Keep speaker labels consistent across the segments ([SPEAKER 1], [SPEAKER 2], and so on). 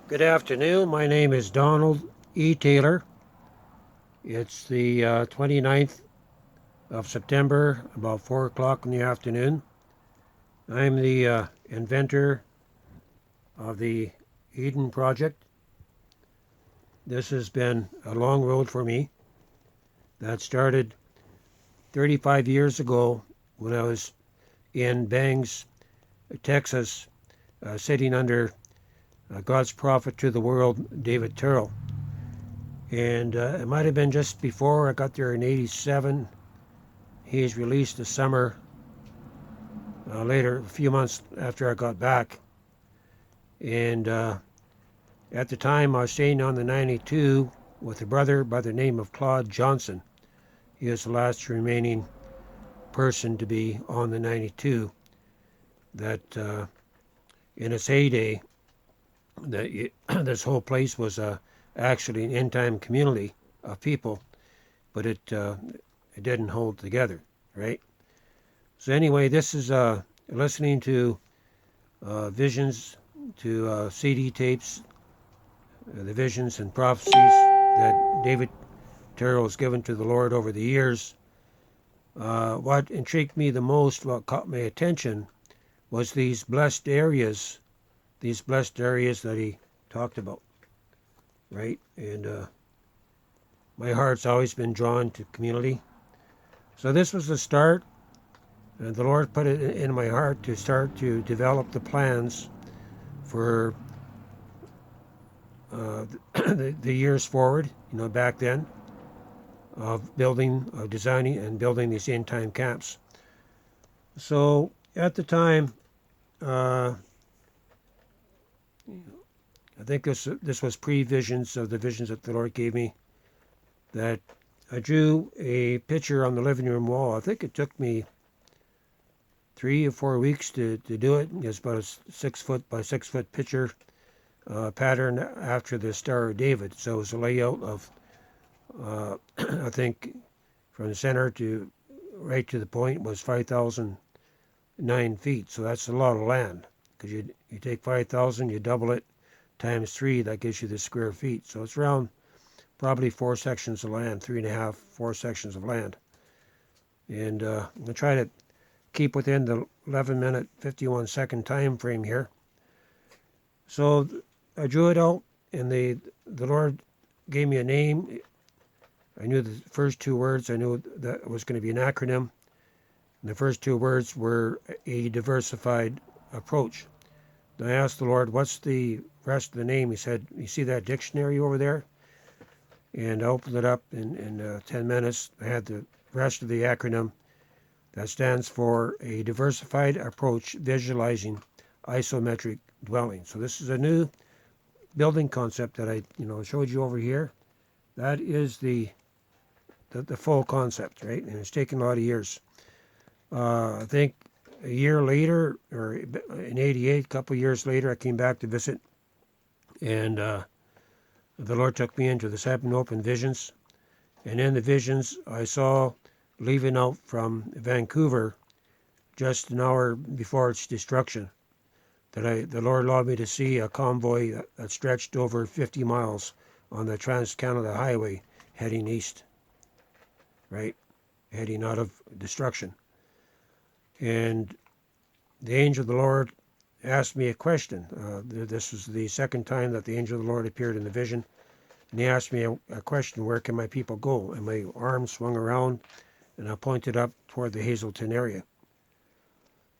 [SPEAKER 1] Good afternoon. My name is Donald E. Taylor. It's the 29th of September, about 4 o'clock in the afternoon. I'm the inventor of the Eden Project. This has been a long road for me. That started 35 years ago when I was in Bangs, Texas, sitting under God's prophet to the world, David Terrell. And it might have been just before I got there in '87. He's released the summer later, a few months after I got back. And at the time, I was staying on the 92 with a brother by the name of Claude Johnson. He is the last remaining person to be on the 92. That in its heyday, that this whole place was actually an end-time community of people, but it didn't hold together, right? So anyway, this is listening to visions, to CD tapes, the visions and prophecies that David Terrell has given to the Lord over the years. What intrigued me the most, what caught my attention, was these blessed areas that he talked about, right? And my heart's always been drawn to community. So this was the start, and the Lord put it in my heart to start to develop the plans for the years forward, back then, of designing and building these end-time camps. So at the time, I think this was pre-visions of the visions that the Lord gave me, that I drew a picture on the living room wall. I think it took me 3 or 4 weeks to do it. It's about a 6 foot by 6 foot picture pattern after the Star of David. So it was a layout of, I think, from the center to right to the point was 5,009 feet. So that's a lot of land, because you take 5,000, you double it times 3, that gives you the square feet. So it's around probably 4 sections of land, 3.5, 4 sections of land. And I'm going to try to keep within the 11-minute, 51-second time frame here. So I drew it out, and the Lord gave me a name. I knew the first 2 words. I knew that it was going to be an acronym. And the first 2 words were a diversified approach. And I asked the Lord, what's the rest of the name? He said, you see that dictionary over there? And I opened it up in 10 minutes. I had the rest of the acronym. That stands for a diversified approach visualizing isometric dwelling. So this is a new building concept that I showed you over here. That is the full concept, right? And it's taken a lot of years. I think a year later, or in '88, a couple of years later, I came back to visit, and the Lord took me into the 7 open visions. And in the visions, I saw, leaving out from Vancouver just an hour before its destruction, that the Lord allowed me to see a convoy that stretched over 50 miles on the Trans-Canada Highway heading east, right? Heading out of destruction. And the angel of the Lord asked me a question. This was the second time that the angel of the Lord appeared in the vision. And he asked me a question, where can my people go? And my arm swung around, and I pointed up toward the Hazelton area.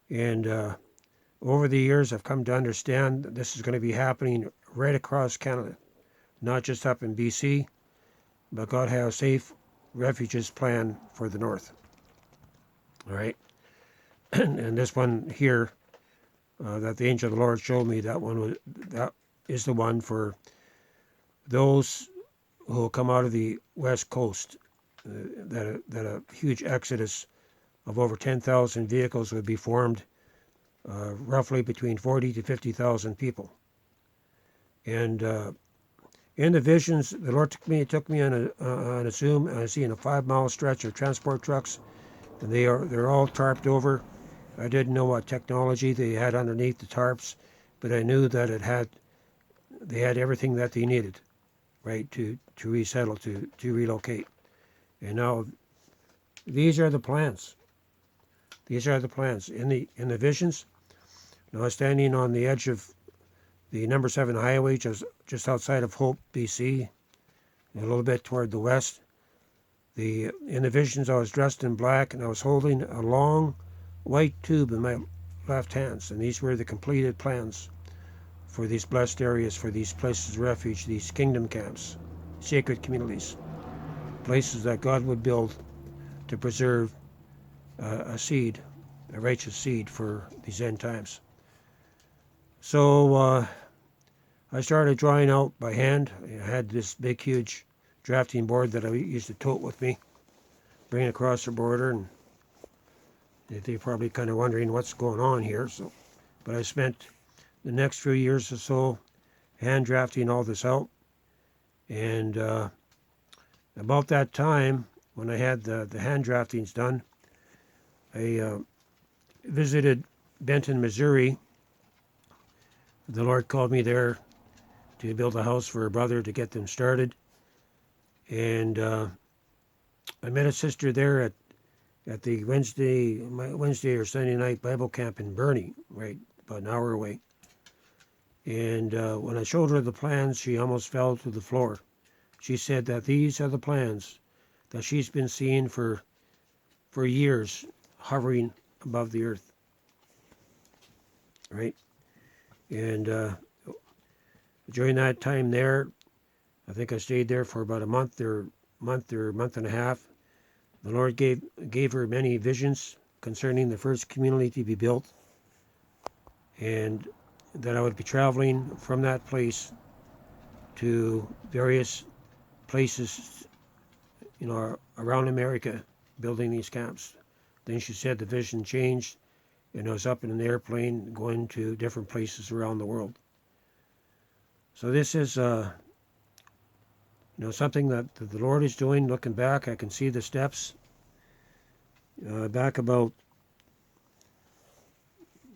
[SPEAKER 1] And over the years, I've come to understand that this is going to be happening right across Canada, not just up in BC, but God has safe refuges planned for the north. All right? And this one here, that the angel of the Lord showed me, that is the one for those who will come out of the west coast, that a huge exodus of over 10,000 vehicles would be formed, roughly between 40 to 50,000 people. And in the visions, the Lord took me on a zoom, and I see in a 5-mile stretch of transport trucks, and they're all tarped over. I didn't know what technology they had underneath the tarps, but I knew that it had they had everything that they needed, right, to resettle, to relocate. And now these are the plans. These are the plans. In the visions, now standing on the edge of the number 7 highway, just outside of Hope, BC, a little bit toward the west. In the visions, I was dressed in black, and I was holding a long white tube in my left hands, and these were the completed plans for these blessed areas, for these places of refuge, these kingdom camps, sacred communities, places that God would build to preserve a seed, a righteous seed for these end times. So I started drawing out by hand. I had this big, huge drafting board that I used to tote with me, bring it across the border, and they're probably kind of wondering what's going on here. But I spent the next few years or so hand drafting all this out, and about that time, when I had the hand draftings done, I visited Benton, Missouri. The Lord called me there to build a house for a brother to get them started. And I met a sister there at the Wednesday or Sunday night Bible camp in Burnie, right about an hour away. And when I showed her the plans, she almost fell to the floor. She said that these are the plans that she's been seeing for years, hovering above the earth, right? And during that time there, I think I stayed there for about a month or month and a half. The Lord gave her many visions concerning the first community to be built, and that I would be traveling from that place to various places, around America, building these camps. Then she said the vision changed, and I was up in an airplane going to different places around the world. So this is something that the Lord is doing. Looking back, I can see the steps. Back about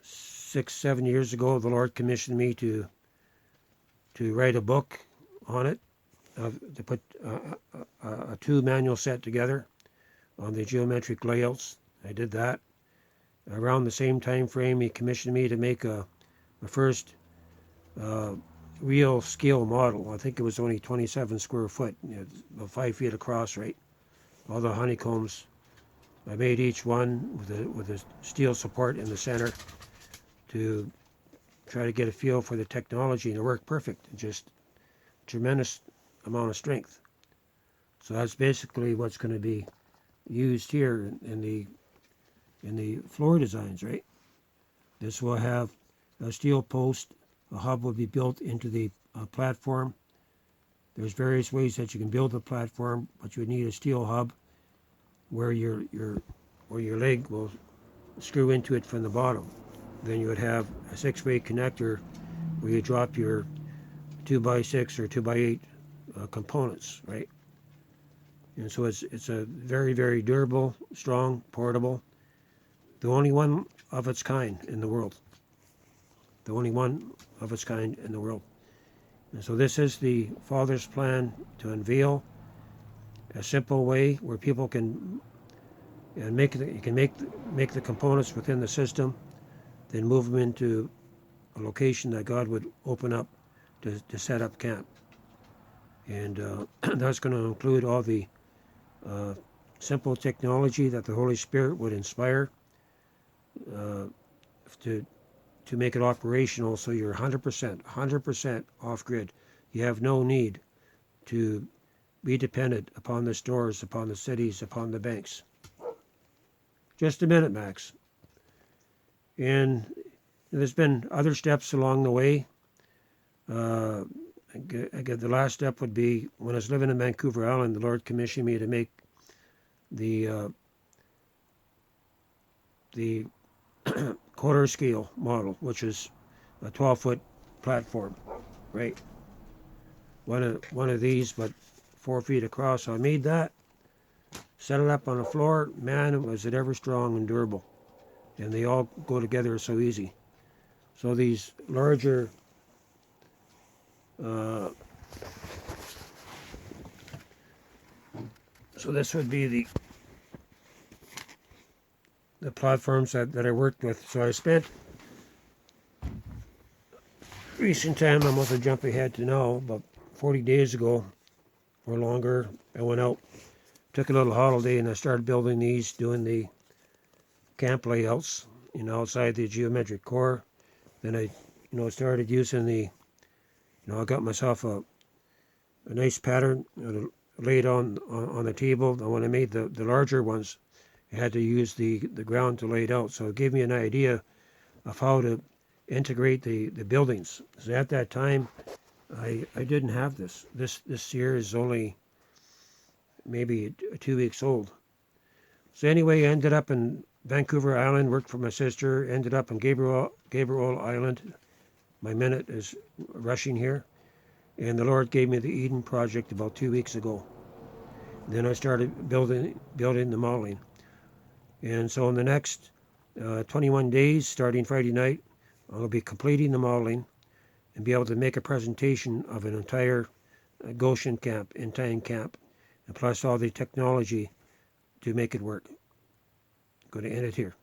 [SPEAKER 1] 6-7 years ago, the Lord commissioned me to write a book on it, to put a 2 manual set together on the geometric layouts. I did that. Around the same time frame, he commissioned me to make a first real scale model. I think it was only 27 square foot, about 5 feet across, right? All the honeycombs. I made each one with a steel support in the center to try to get a feel for the technology, and it worked perfect. Just tremendous amount of strength. So that's basically what's going to be used here in the floor designs, right? This will have a steel post. A hub will be built into the platform. There's various ways that you can build a platform, but you would need a steel hub where your leg will screw into it from the bottom. Then you would have a 6-way connector where you drop your 2x6 or 2x8 components, right? And so it's a very, very durable, strong, portable, the only one of its kind in the world. The only one of its kind in the world. And so this is the Father's plan to unveil a simple way where people can make the components within the system, then move them into a location that God would open up to set up camp. And that's going to include all the simple technology that the Holy Spirit would inspire to make it operational, so you're 100% off-grid. You have no need to be dependent upon the stores, upon the cities, upon the banks. Just a minute, Max. And there's been other steps along the way. The last step would be when I was living in Vancouver Island, the Lord commissioned me to make the quarter scale model, which is a 12-foot platform, right? One of these, but 4 feet across. So I made that, set it up on the floor. Man, was it ever strong and durable. And they all go together so easy. So these larger Uh, so this would be the platforms that I worked with. So I spent recent time, I'm going to jump ahead to now, about 40 days ago or longer, I went out, took a little holiday, and I started building these, doing the camp layouts, outside the geometric core. Then I, started using I got myself a nice pattern laid on the table. And when I made the larger ones, I had to use the ground to lay it out. So it gave me an idea of how to integrate the buildings. So at that time, I didn't have this. This year is only maybe 2 weeks old. So anyway, I ended up in Vancouver Island, worked for my sister, ended up in Gabriel Island. My minute is rushing here. And the Lord gave me the Eden project about 2 weeks ago. And then I started building the modeling. And so in the next 21 days, starting Friday night, I'll be completing the modeling and be able to make a presentation of an entire Goshen camp, Intang camp, and plus all the technology to make it work. I'm going to end it here.